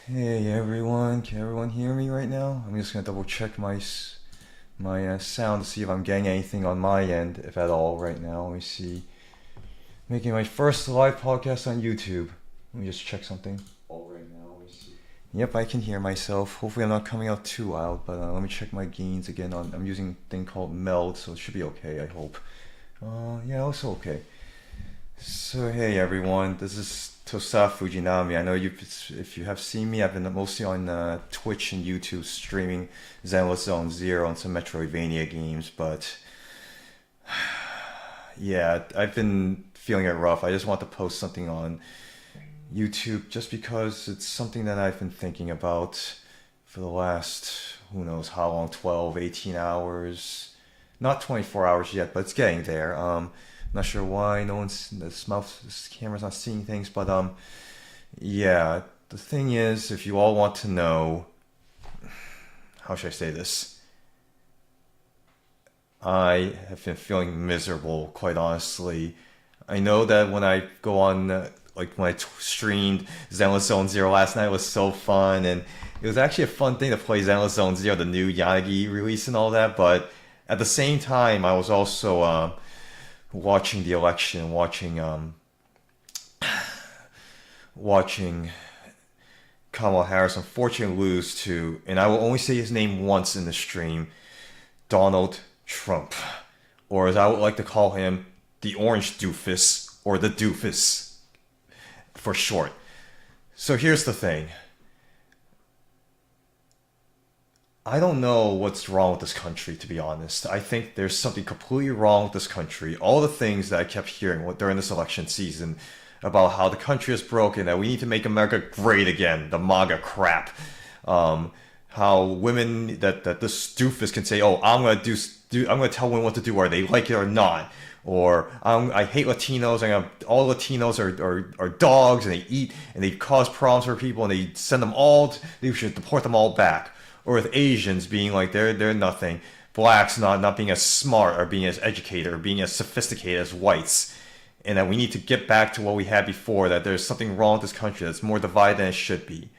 Hey everyone, can everyone hear me right now? I'm just gonna double check my sound to see if I'm getting anything on my end, if at all, right now. Let me see. Making my first live podcast on YouTube. Let me just check something. All right now, let me see. Yep, I can hear myself. Hopefully, I'm not coming out too loud, but let me check my gains again. I'm using a thing called Meld, so it should be okay. I hope. Yeah, also okay. So hey everyone, this is Tosa Fujinami. I know if you have seen me, I've been mostly on Twitch and YouTube streaming Zenless Zone Zero and some Metroidvania games, but yeah, I've been feeling it rough. I just want to post something on YouTube just because it's something that I've been thinking about for the last, who knows how long, 12, 18 hours. Not 24 hours yet, but it's getting there. Not sure why no one's this camera's not seeing things, but yeah. The thing is, if you all want to know, how should I say this? I have been feeling miserable, quite honestly. I know that when I go on, like when streamed Zenless Zone Zero last night, it was so fun, and it was actually a fun thing to play Zenless Zone Zero, the new Yanagi release and all that. But at the same time, I was also watching the election, watching Kamala Harris unfortunately lose to, and I will only say his name once in the stream, Donald Trump, or as I would like to call him, the Orange Doofus, or the Doofus for short. So here's the thing. I don't know what's wrong with this country, to be honest. I think there's something completely wrong with this country. All the things that I kept hearing during this election season about how the country is broken, that we need to make America great again, the MAGA crap. How women that this doofus can say, "Oh, I'm gonna tell women what to do, whether they like it or not," or I hate Latinos, and all Latinos are dogs, and they eat and they cause problems for people, and they send them all. They should deport them all back. Or with Asians being like they're nothing, blacks not being as smart or being as educated or being as sophisticated as whites, and that we need to get back to what we had before. That there's something wrong with this country that's more divided than it should be.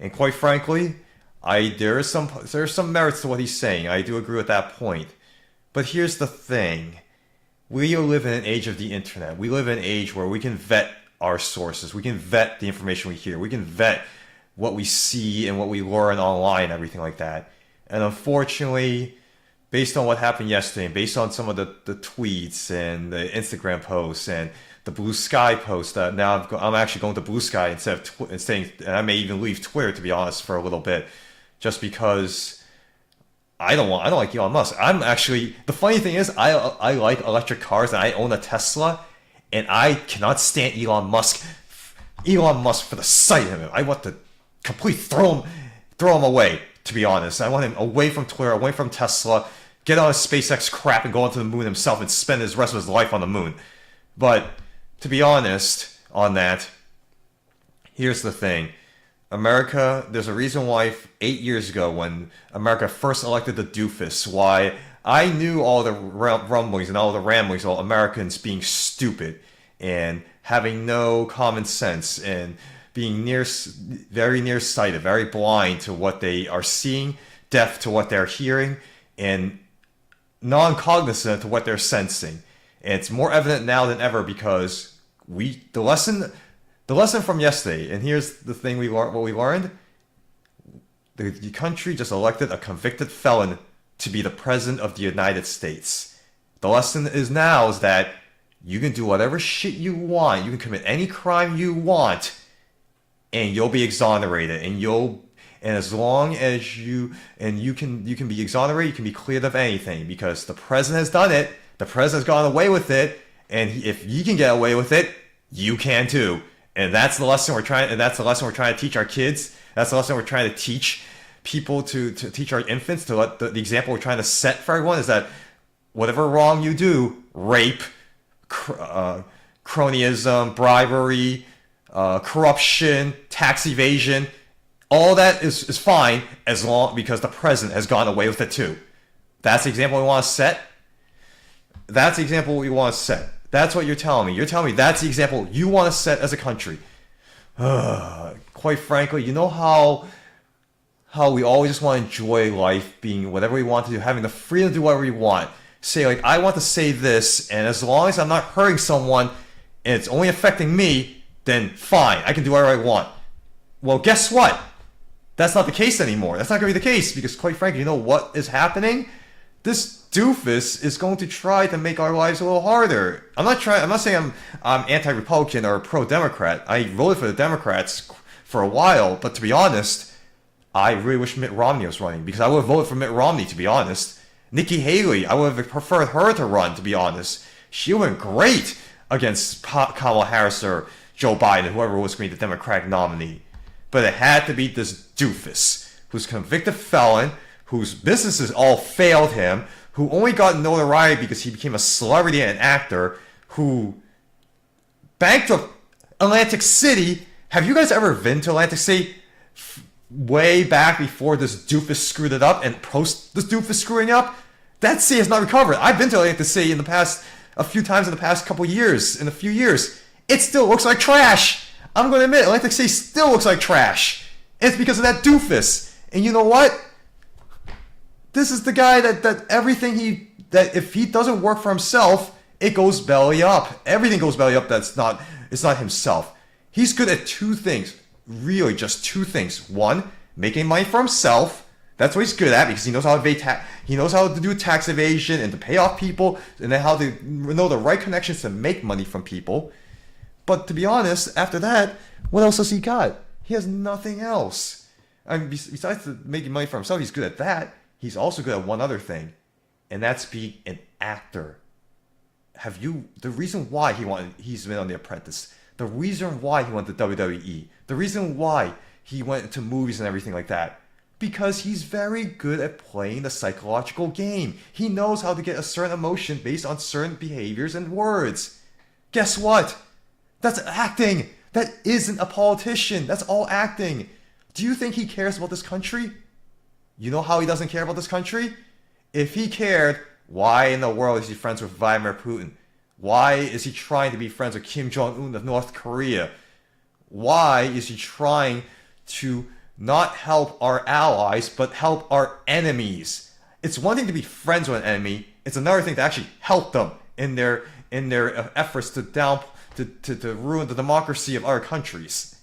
And quite frankly, there's some merits to what he's saying. I do agree with that point. But here's the thing: we live in an age of the internet. We live in an age where we can vet our sources. We can vet the information we hear. We can vet what we see and what we learn online and everything like that. And unfortunately, based on what happened yesterday, and based on some of the tweets and the Instagram posts and the Blue Sky post, that now I'm actually going to Blue Sky instead of and I may even leave Twitter, to be honest, for a little bit, just because I don't like Elon Musk. I'm actually, the funny thing is, I like electric cars and I own a Tesla, and I cannot stand Elon Musk. Elon Musk, for the sight of him, I want to completely throw him away, to be honest. I want him away from Twitter, away from Tesla, get on his SpaceX crap and go onto the moon himself and spend his rest of his life on the moon. But to be honest on that, here's the thing. America, there's a reason why 8 years ago when America first elected the doofus, why I knew all the rumblings and all the ramblings about Americans being stupid and having no common sense and being very nearsighted, very blind to what they are seeing, deaf to what they're hearing, and non-cognizant to what they're sensing. And it's more evident now than ever because the lesson from yesterday, and here's the thing what we learned: the country just elected a convicted felon to be the president of the United States. The lesson is that you can do whatever shit you want, you can commit any crime you want, and you'll be exonerated, and as long as you can be exonerated, you can be cleared of anything because the president has done it. The president has gone away with it, and if he can get away with it, you can too. And that's the lesson we're trying. And that's the lesson we're trying to teach our kids. That's the lesson we're trying to teach people to teach our infants. To let the example we're trying to set for everyone is that whatever wrong you do, rape, cronyism, bribery, corruption, tax evasion, all that is fine as long because the president has gone away with it too. That's the example we want to set. That's the example we want to set. That's what you're telling me. You're telling me that's the example you want to set as a country. quite frankly, you know how we always just want to enjoy life, being whatever we want to do, having the freedom to do whatever we want. Say, like, I want to say this, and as long as I'm not hurting someone and it's only affecting me, then fine, I can do whatever I want. Well, guess what? That's not the case anymore. That's not going to be the case because, quite frankly, you know what is happening? This doofus is going to try to make our lives a little harder. I'm not saying I'm anti-Republican or pro-Democrat. I voted for the Democrats for a while, but to be honest, I really wish Mitt Romney was running because I would have voted for Mitt Romney, to be honest. Nikki Haley, I would have preferred her to run, to be honest. She went great against Kamala Harris or Joe Biden, whoever was going to be the Democratic nominee. But it had to be this doofus who's a convicted felon, whose businesses all failed him, who only got notoriety because he became a celebrity and an actor, who bankrupt Atlantic City. Have you guys ever been to Atlantic City? Way back before this doofus screwed it up and post this doofus screwing up, that city has not recovered. I've been to Atlantic City a few times in the past couple years, in a few years. It still looks like trash. I'm going to admit, Atlantic City still looks like trash. And it's because of that doofus. And you know what? This is the guy that if he doesn't work for himself, it goes belly up. Everything goes belly up. It's not himself. He's good at two things. Really, just two things. One, making money for himself. That's what he's good at because he knows how to evade he knows how to do tax evasion and to pay off people, and then how to know the right connections to make money from people. But to be honest, after that, what else has he got? He has nothing else. I mean, besides making money for himself, he's good at that. He's also good at one other thing, and that's being an actor. The reason why he's been on The Apprentice, the reason why he went to WWE, the reason why he went into movies and everything like that, because he's very good at playing the psychological game. He knows how to get a certain emotion based on certain behaviors and words. Guess what? That's acting. That isn't a politician. That's all acting. Do you think he cares about this country? You know how he doesn't care about this country? If he cared, why in the world is he friends with Vladimir Putin? Why is he trying to be friends with Kim Jong-un of North Korea? Why is he trying to not help our allies, but help our enemies? It's one thing to be friends with an enemy. It's another thing to actually help them in their efforts to ruin the democracy of other countries.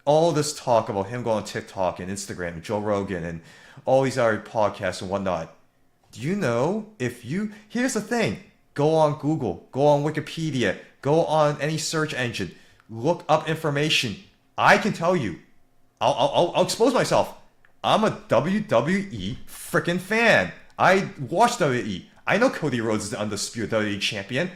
All this talk about him going on TikTok and Instagram and Joe Rogan and all these other podcasts and whatnot. Do you know here's the thing, go on Google, go on Wikipedia, go on any search engine, look up information. I can tell you, I'll expose myself. I'm a WWE freaking fan. I watch WWE. I know Cody Rhodes is the undisputed WWE champion.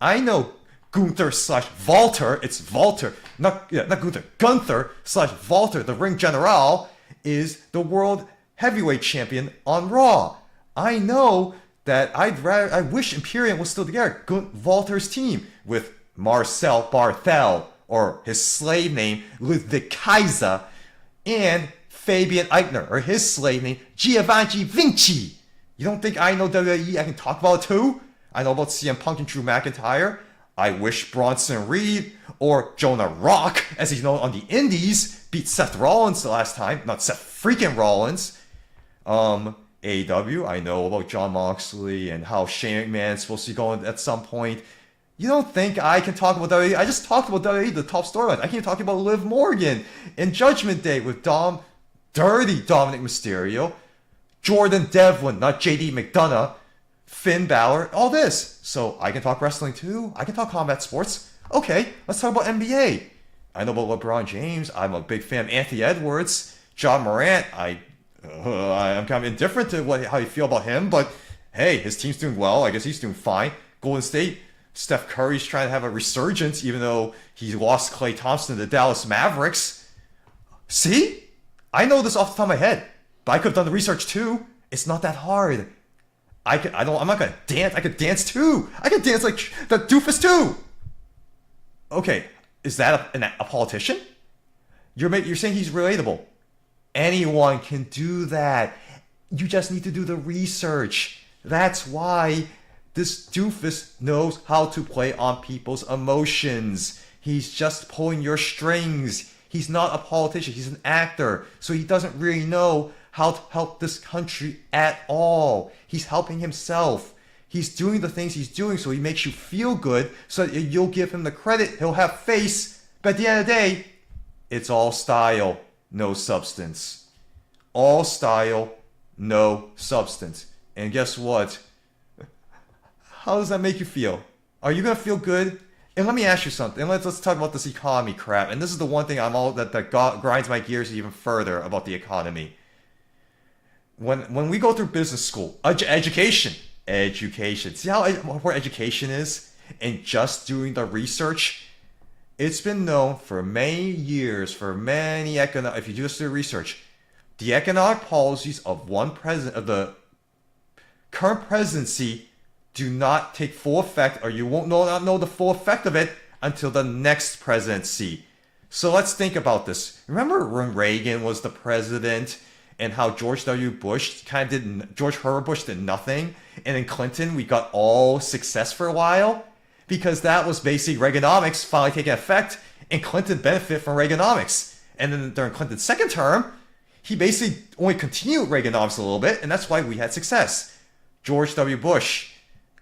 I know Gunther/Walter, it's Walter, not Gunther, Gunther/Walter, the ring general, is the world heavyweight champion on Raw. I know that I wish Imperium was still together. Walter's team with Marcel Barthel, or his slave name, Ludwig Kaiser, and Fabian Eichner, or his slave name, Giovanni Vinci. You don't think I know WWE? I can talk about it too? I know about CM Punk and Drew McIntyre. I wish Bronson Reed or Jonah Rock, as he's known on the Indies, beat Seth Rollins the last time. Not Seth freaking Rollins. AEW, I know about Jon Moxley and how Shane McMahon is supposed to be going at some point. You don't think I can talk about WWE? I just talked about WWE, the top storyline. I can't talk about Liv Morgan in Judgment Day with Dirty Dominic Mysterio, Jordan Devlin, not JD McDonough, Finn Balor, all this. So I can talk wrestling too. I can talk combat sports. Okay, let's talk about NBA. I know about LeBron James. I'm a big fan of Anthony Edwards. John Morant, I'm kind of indifferent to how you feel about him, but hey, his team's doing well. I guess he's doing fine. Golden State, Steph Curry's trying to have a resurgence, even though he lost Klay Thompson to the Dallas Mavericks. See? I know this off the top of my head, but I could have done the research too. It's not that hard. I'm not gonna dance. I could dance too. I could dance like that doofus too. Okay, is that a politician? You're saying he's relatable. Anyone can do that. You just need to do the research. That's why this doofus knows how to play on people's emotions. He's just pulling your strings. He's not a politician. He's an actor. So he doesn't really know how to help this country at all. He's helping himself. He's doing the things he's doing so he makes you feel good so that you'll give him the credit. He'll have face. But at the end of the day, it's all style, no substance. All style, no substance. And guess what? How does that make you feel? Are you going to feel good? And let me ask you something. Let's talk about this economy crap. And this is the one thing that grinds my gears even further about the economy. When we go through business school, education. See how important education is? And just doing the research? It's been known for many years, if you just do research, the economic policies of of the current presidency do not take full effect, or you won't not know the full effect of it until the next presidency. So let's think about this. Remember when Reagan was the president and how George W. Bush George Herbert Bush did nothing, and in Clinton we got all success for a while? Because that was basically Reaganomics finally taking effect, and Clinton benefited from Reaganomics. And then during Clinton's second term, he basically only continued Reaganomics a little bit, and that's why we had success. George W. Bush,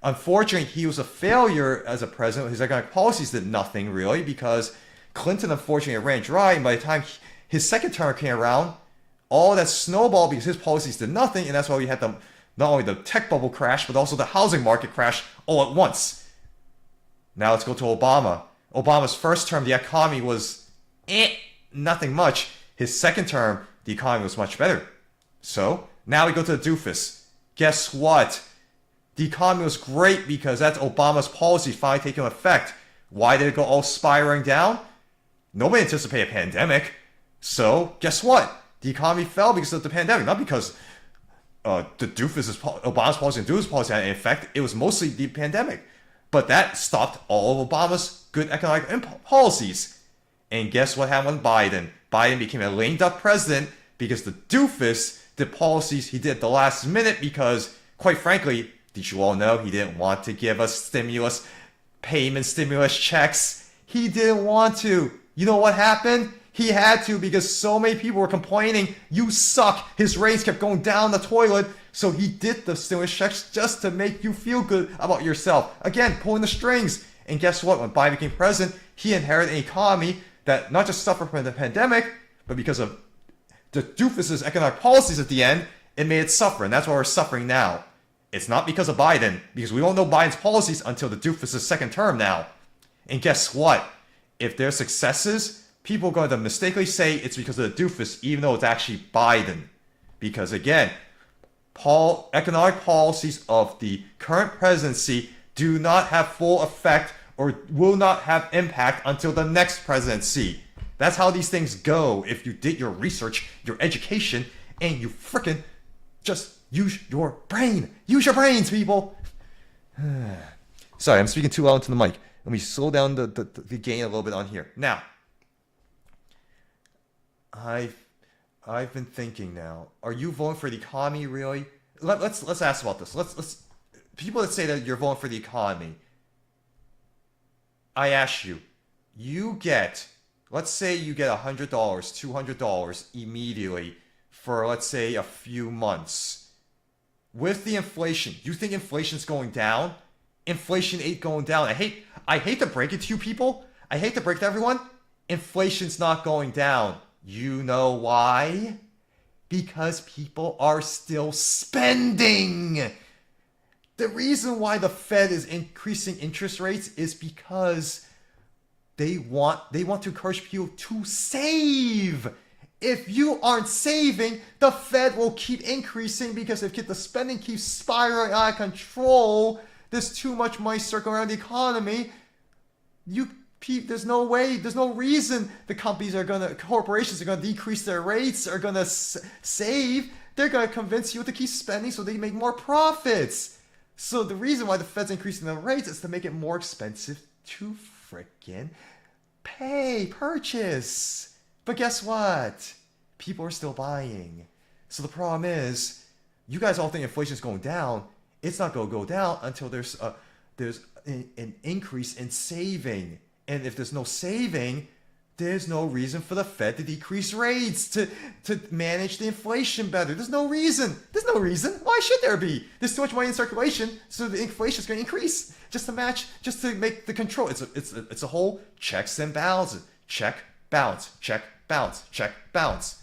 unfortunately, he was a failure as a president. His economic policies did nothing really, because Clinton unfortunately ran dry, and by the time his second term came around, all that snowballed because his policies did nothing, and that's why we had not only the tech bubble crash, but also the housing market crash all at once. Now let's go to Obama. Obama's first term, the economy was nothing much. His second term, the economy was much better. So now we go to the doofus. Guess what? The economy was great because that's Obama's policy finally taking effect. Why did it go all spiraling down? Nobody anticipated a pandemic. So guess what? The economy fell because of the pandemic, not because Obama's policy and doofus policy had an effect. It was mostly the pandemic. But that stopped all of Obama's good economic policies. And guess what happened with Biden? Biden became a lame duck president because the doofus did policies he did at the last minute because, quite frankly, did you all know he didn't want to give us stimulus checks? He didn't want to. You know what happened? He had to because so many people were complaining, you suck. His ratings kept going down the toilet. So he did the stimulus checks just to make you feel good about yourself. Again, pulling the strings. And guess what? When Biden became president, he inherited an economy that not just suffered from the pandemic, but because of the doofus's economic policies at the end, it made it suffer. And that's why we're suffering now. It's not because of Biden, because we won't know Biden's policies until the doofus's second term now. And guess what? If there's successes, people are going to mistakenly say it's because of the doofus, even though it's actually Biden. Because again, economic policies of the current presidency do not have full effect or will not have impact until the next presidency. That's how these things go if you did your research, your education, and you frickin' just use your brain. Use your brains, people. Sorry, I'm speaking too loud into the mic. Let me slow down the gain a little bit on here. Now, I've been thinking now. Are you voting for the economy really? Let's ask about this. Let's people that say that you're voting for the economy. I ask you, let's say you get $100, $200 immediately for let's say a few months. With the inflation, you think inflation's going down? Inflation ain't going down. I hate to break it to you people. I hate to break it to everyone. Inflation's not going down. You know why? Because people are still spending. The reason why the Fed is increasing interest rates is because they want to encourage people to save. If you aren't saving, the Fed will keep increasing because if the spending keeps spiraling out of control, there's too much money circling around the economy. There's no reason corporations are gonna decrease their rates, are gonna save. They're gonna convince you to keep spending so they make more profits. So the reason why the Fed's increasing the rates is to make it more expensive to frickin' purchase. But guess what? People are still buying. So the problem is, you guys all think inflation's going down. It's not gonna go down until there's an increase in saving. And if there's no saving, there's no reason for the Fed to decrease rates to manage the inflation better. There's no reason. There's no reason. Why should there be? There's too much money in circulation, so the inflation is going to increase just to match, just to make the control. It's a whole checks and balances. Check, balance, check, balance, check, balance.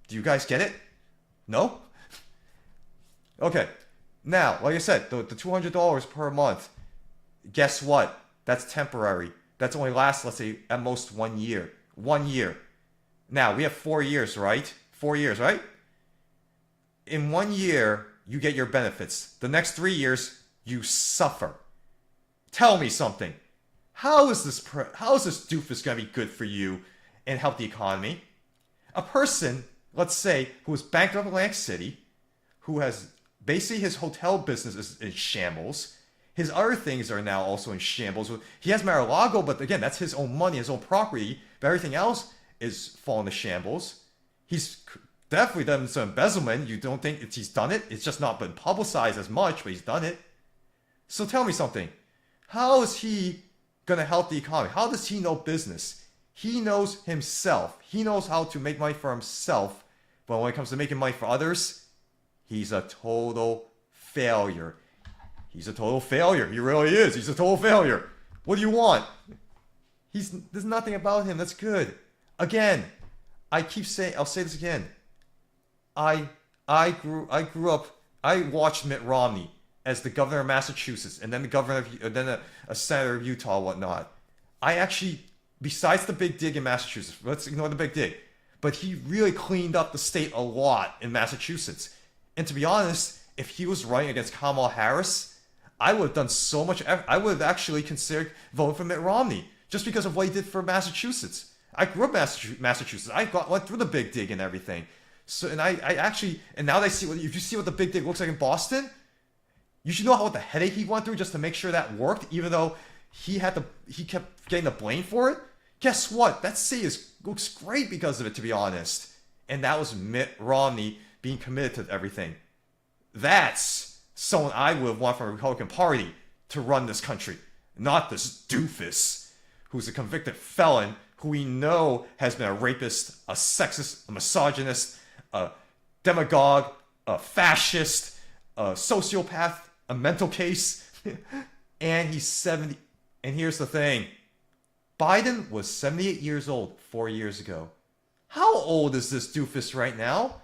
Do you guys get it? No? Okay. Now, like I said, the $200 per month. Guess what? That's temporary. That's only lasts, let's say, at most 1 year. 1 year. Now, we have 4 years, right? 4 years, right? In 1 year, you get your benefits. The next 3 years, you suffer. Tell me something. How is this doofus going to be good for you and help the economy? A person, let's say, who is bankrupt in Atlantic City, who has basically his hotel business is in shambles. His other things are now also in shambles. He has Mar-a-Lago, but again, that's his own money, his own property. But everything else is falling to shambles. He's definitely done some embezzlement. You don't think he's done it? It's just not been publicized as much, but he's done it. So tell me something. How is he going to help the economy? How does he know business? He knows himself. He knows how to make money for himself. But when it comes to making money for others, he's a total failure. He's a total failure. He really is. He's a total failure. What do you want? There's nothing about him that's good. Again, I'll say this again. I grew up, I watched Mitt Romney as the governor of Massachusetts and then a senator of Utah and whatnot. I actually, besides the big dig in Massachusetts, let's ignore the big dig, but he really cleaned up the state a lot in Massachusetts. And to be honest, if he was running against Kamala Harris, I would have done so much effort. I would have actually considered voting for Mitt Romney just because of what he did for Massachusetts. I grew up in Massachusetts. Went through the big dig and everything. So, and I actually, and now that I see if you see what the big dig looks like in Boston, you should know what the headache he went through just to make sure that worked, even though he kept getting the blame for it. Guess what? That city looks great because of it, to be honest. And that was Mitt Romney being committed to everything. That's someone I would want from the Republican Party to run this country. Not this doofus who's a convicted felon who we know has been a rapist, a sexist, a misogynist, a demagogue, a fascist, a sociopath, a mental case. And he's 70. And here's the thing. Biden was 78 years old 4 years ago. How old is this doofus right now?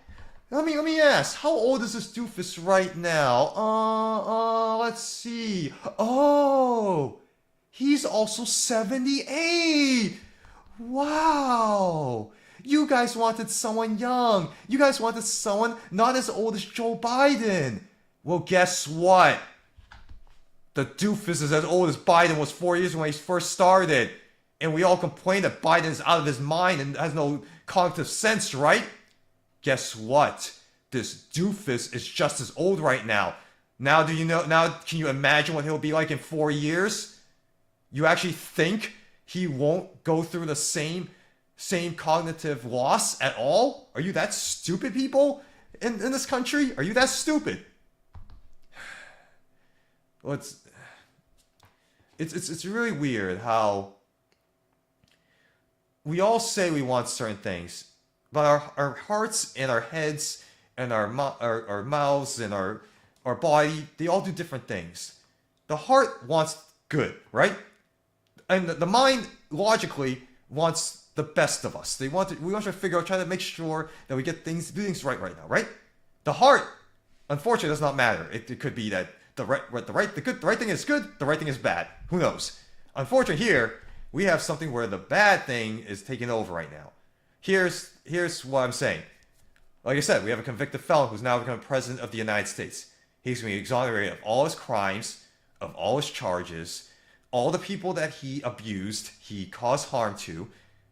Let me ask. How old is this doofus right now? Let's see. Oh, he's also 78. Wow. You guys wanted someone young. You guys wanted someone not as old as Joe Biden. Well, guess what? The doofus is as old as Biden was 4 years when he first started. And we all complain that Biden's out of his mind and has no cognitive sense, right? Guess what? This doofus is just as old right now. Now can you imagine what he'll be like in 4 years? You actually think he won't go through the same cognitive loss at all? Are you that stupid, people in this country? Are you that stupid? Well, it's really weird how we all say we want certain things, but our hearts and our heads and our mouths and our body, they all do different things. The heart wants good, right? And the mind logically wants the best of us. We want to figure out, try to make sure that we do things right now, right? The heart, unfortunately, does not matter. It could be that the right thing is good, the right thing is bad. Who knows? Unfortunately, here we have something where the bad thing is taking over right now. Here's what I'm saying. Like I said, we have a convicted felon who's now become president of the United States. He's going to be exonerated of all his crimes, of all his charges, all the people that he abused, he caused harm to.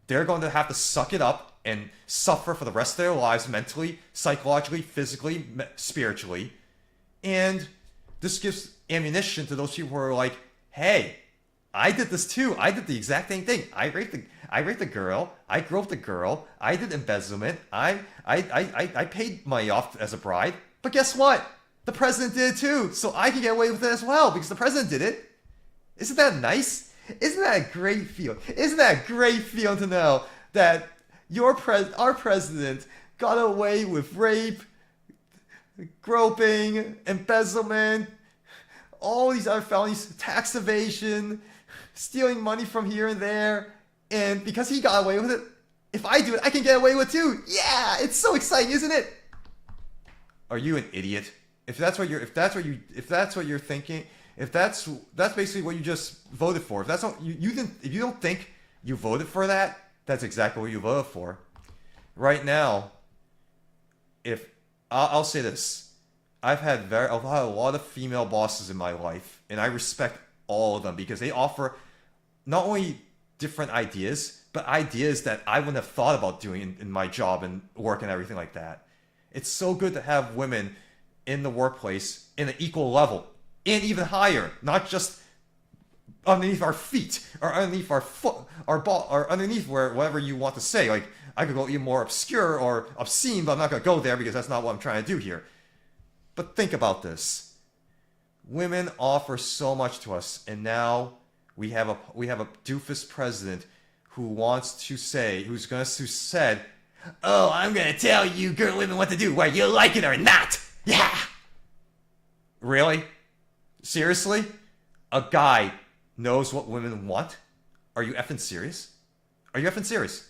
They're going to have to suck it up and suffer for the rest of their lives mentally, psychologically, physically, spiritually. And this gives ammunition to those people who are like, hey, I did this too. I did the exact same thing. I raped a girl. I groped a girl. I did embezzlement. I paid money off as a bride. But guess what? The president did it too. So I can get away with it as well because the president did it. Isn't that nice? Isn't that a great feeling? Isn't that a great feeling to know that our president got away with rape, groping, embezzlement, all these other felonies, tax evasion, stealing money from here and there, and because he got away with it, if I do it, I can get away with it too. Yeah, it's so exciting, isn't it? Are you an idiot? If that's what you're thinking, if that's basically what you just voted for. If that's not if you don't think you voted for that, that's exactly what you voted for. Right now, if I'll say this, I've had a lot of female bosses in my life, and I respect all of them because they offer not only different ideas, but ideas that I wouldn't have thought about doing in my job and work and everything like that. It's so good to have women in the workplace in an equal level and even higher, not just underneath our feet or underneath our foot, or underneath whatever you want to say. Like, I could go even more obscure or obscene, but I'm not going to go there because that's not what I'm trying to do here. But think about this. Women offer so much to us, and now we have a doofus president who's going to said, "Oh, I'm going to tell you girl women what to do, whether you like it or not." Yeah. Really? Seriously? A guy knows what women want? Are you effing serious? Are you effing serious?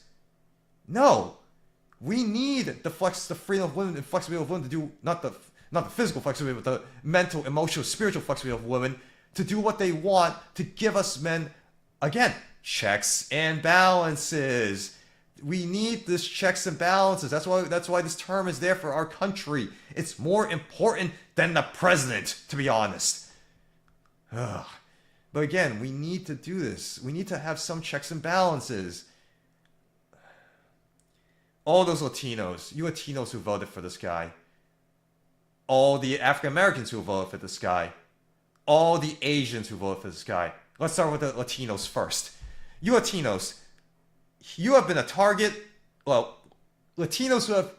No. We need the freedom of women and flexibility of women to do not the physical flexibility, but the mental, emotional, spiritual flexibility of women to do what they want, to give us men, again, checks and balances. We need this checks and balances. That's why this term is there for our country. It's more important than the president, to be honest. Ugh. But again, we need to do this. We need to have some checks and balances. All those Latinos, you Latinos who voted for this guy, all the African Americans who voted for this guy, all the Asians who voted for this guy. Let's start with the Latinos first. You Latinos, you have been a target. Well, Latinos who have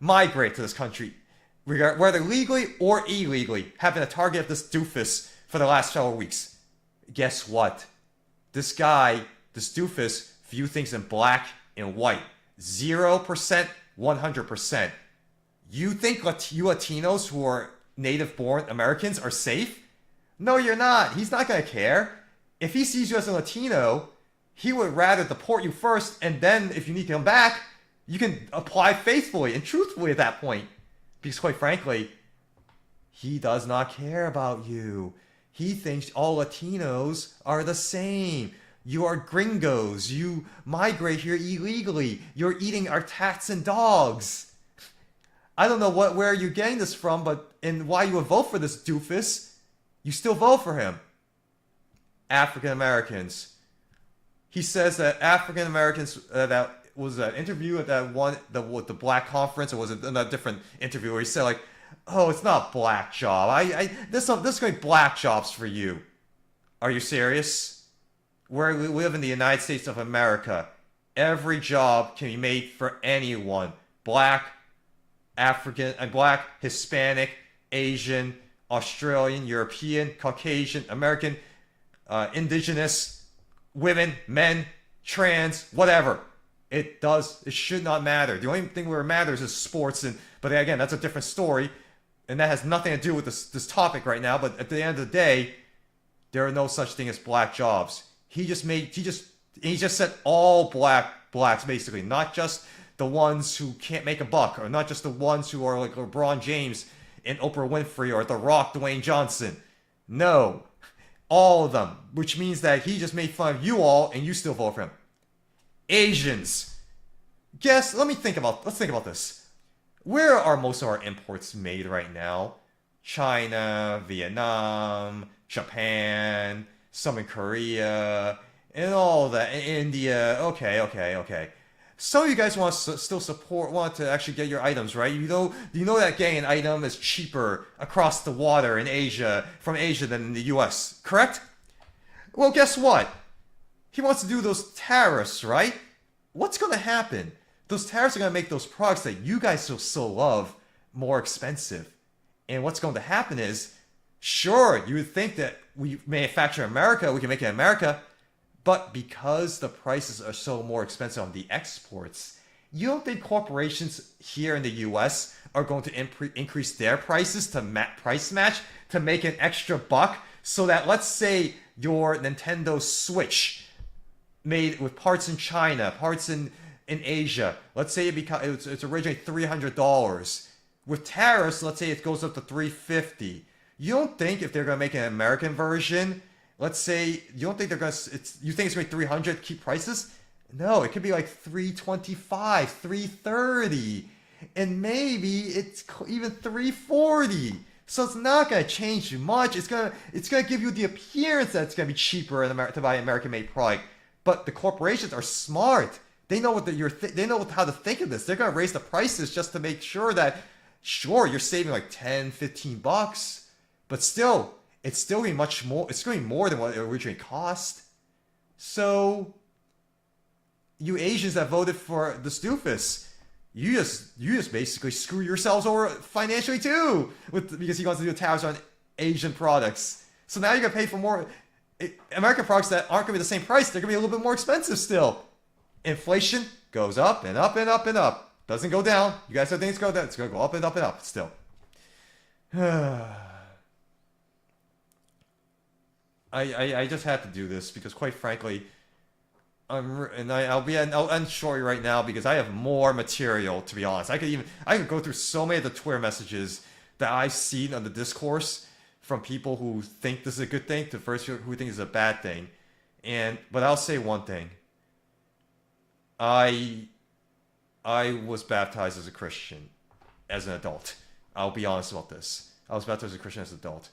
migrated to this country, whether legally or illegally, have been a target of this doofus for the last several weeks. Guess what? This guy, this doofus, view things in black and white. 0%, 100%. You think you Latinos who are native-born Americans are safe? No, you're not. He's not going to care. If he sees you as a Latino, he would rather deport you first, and then if you need to come back, you can apply faithfully and truthfully at that point. Because quite frankly, he does not care about you. He thinks all Latinos are the same. You are gringos. You migrate here illegally. You're eating our cats and dogs. I don't know where you're getting this from, and why you would vote for this doofus. You still vote for him. African Americans. He says that African Americans, that was an interview at the Black Conference, or was it a different interview where he said like, "Oh, it's not black job. This is going to be black jobs for you." Are you serious? We live in the United States of America. Every job can be made for anyone. Black, African, Black, Hispanic, Asian, Australian, European, Caucasian, American, indigenous, women, men, trans, whatever. It should not matter. The only thing where it matters is sports, but again, that's a different story, and that has nothing to do with this topic right now. But at the end of the day, there are no such thing as black jobs. He just said all blacks basically, not just the ones who can't make a buck, or not just the ones who are like LeBron James and Oprah Winfrey or The Rock, Dwayne Johnson. No, all of them, which means that he just made fun of you all and you still vote for him. Asians. Let's think about this. Where are most of our imports made right now? China, Vietnam, Japan, some in Korea, and all that. India. Okay. Some of you guys want to actually get your items, right? You know that getting an item is cheaper across the water from Asia than in the US, correct? Well, guess what? He wants to do those tariffs, right? What's going to happen? Those tariffs are going to make those products that you guys so love more expensive. And what's going to happen is, sure, you would think that we manufacture in America, we can make it in America, But because the prices are so more expensive on the exports, you don't think corporations here in the US are going to increase their prices to price match to make an extra buck so that, let's say, your Nintendo Switch made with parts in China, parts in Asia, let's say it's originally $300. With tariffs, let's say it goes up to $350. You don't think if they're going to make an American version, let's say, you don't think they're going to, you think it's going to be 300 keep prices? No, it could be like 325, 330, and maybe it's even 340. So it's not going to change much. It's gonna give you the appearance that it's going to be cheaper to buy an American-made product. But the corporations are smart. They know they know how to think of this. They're going to raise the prices just to make sure that, sure, you're saving like 10, 15 bucks, but still, it's still going to be much more. It's going to be more than what it originally cost. So, you Asians that voted for the Stoofus, you just basically screw yourselves over financially too, because he wants to do tariffs on Asian products. So now you're gonna pay for more American products that aren't gonna be the same price. They're gonna be a little bit more expensive still. Inflation goes up and up and up and up. Doesn't go down. You guys don't think it's going down? It's gonna go up and up and up still. I just had to do this because, quite frankly, I'll end shortly right now because I have more material, to be honest. I could go through so many of the Twitter messages that I've seen on the discourse from people who think this is a good thing to first who think it's a bad thing. But I'll say one thing. I was baptized as a Christian as an adult. I'll be honest about this. I was baptized as a Christian as an adult.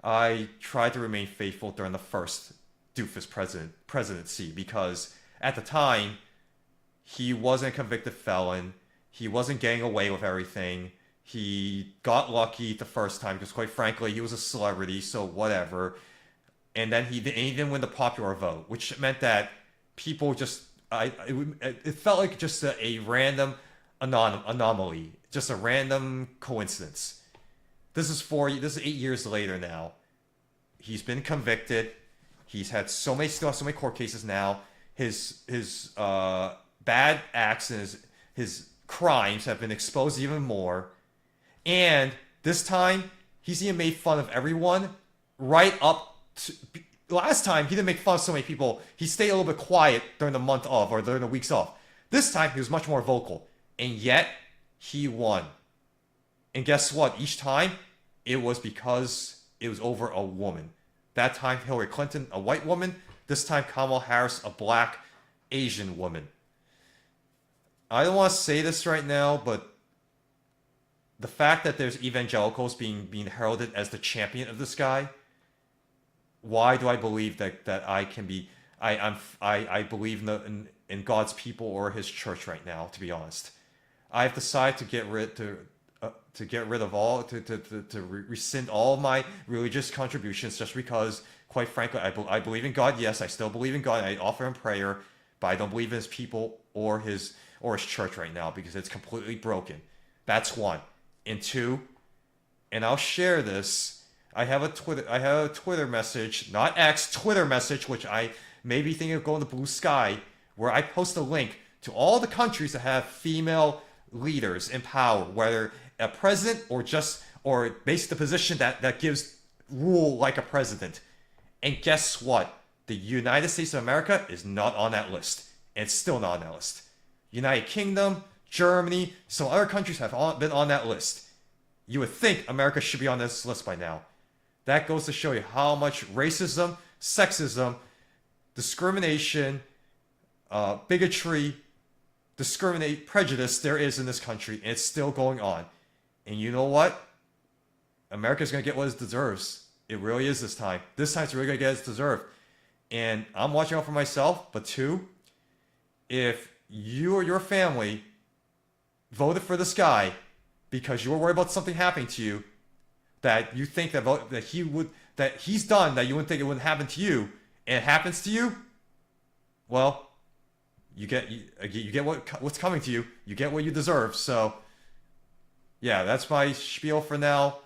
I tried to remain faithful during the first doofus presidency because at the time he wasn't a convicted felon. He wasn't getting away with everything. He got lucky the first time because, quite frankly, he was a celebrity, so whatever. And then he didn't win the popular vote, which meant that people just it felt like just a random anomaly, just a random coincidence. This is 8 years later now. He's been convicted. He's had so many court cases now. His bad acts and his crimes have been exposed even more. And this time, he's even made fun of everyone right up to... Last time, he didn't make fun of so many people. He stayed a little bit quiet during the month off or during the weeks off. This time, he was much more vocal. And yet, he won. And guess what? Each time, it was because it was over a woman. That time, Hillary Clinton, a white woman. This time, Kamala Harris, a black Asian woman. I don't want to say this right now, but the fact that there's evangelicals being heralded as the champion of this guy, why do I believe that I can be? I believe in God's people or His church right now. To be honest, I've decided to get rid of all to rescind all of my religious contributions just because, quite frankly, I believe in God. Yes, I still believe in God. I offer Him prayer, but I don't believe in His people or His church right now because it's completely broken. That's one. And two, and I'll share this. I have a Twitter message, not X, Twitter message, which I may be thinking of going to Blue Sky, where I post a link to all the countries that have female leaders in power, whether a president or basically the position that gives rule like a president. And guess what? The United States of America is not on that list. And it's still not on that list. United Kingdom, Germany, some other countries have been on that list. You would think America should be on this list by now. That goes to show you how much racism, sexism, discrimination, bigotry, prejudice there is in this country, and it's still going on. And you know what? America's going to get what it deserves. It really is this time. This time it's really going to get what it deserved. And I'm watching out for myself, but two, if you or your family voted for this guy because you were worried about something happening to you, that you think that he's done that you wouldn't think it wouldn't happen to you, and it happens to you, well, you get what's coming to you. You get what you deserve. So, yeah, that's my spiel for now.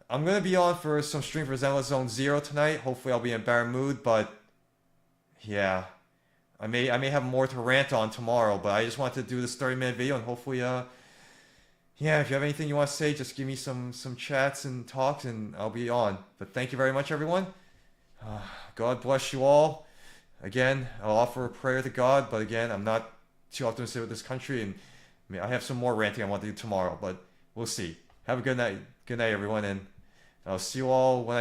I'm gonna be on for some stream for Zenless Zone Zero tonight. Hopefully, I'll be in a better mood. But Yeah, I may have more to rant on tomorrow, but I just wanted to do this 30-minute video and hopefully yeah, if you have anything you want to say, just give me some chats and talks and I'll be on. But thank you very much, everyone. God bless you all. Again, I'll offer a prayer to God, but again, I'm not too optimistic with this country, and I mean, I have some more ranting I want to do tomorrow, but we'll see. Have a good night. Good night, everyone, and I'll see you all when I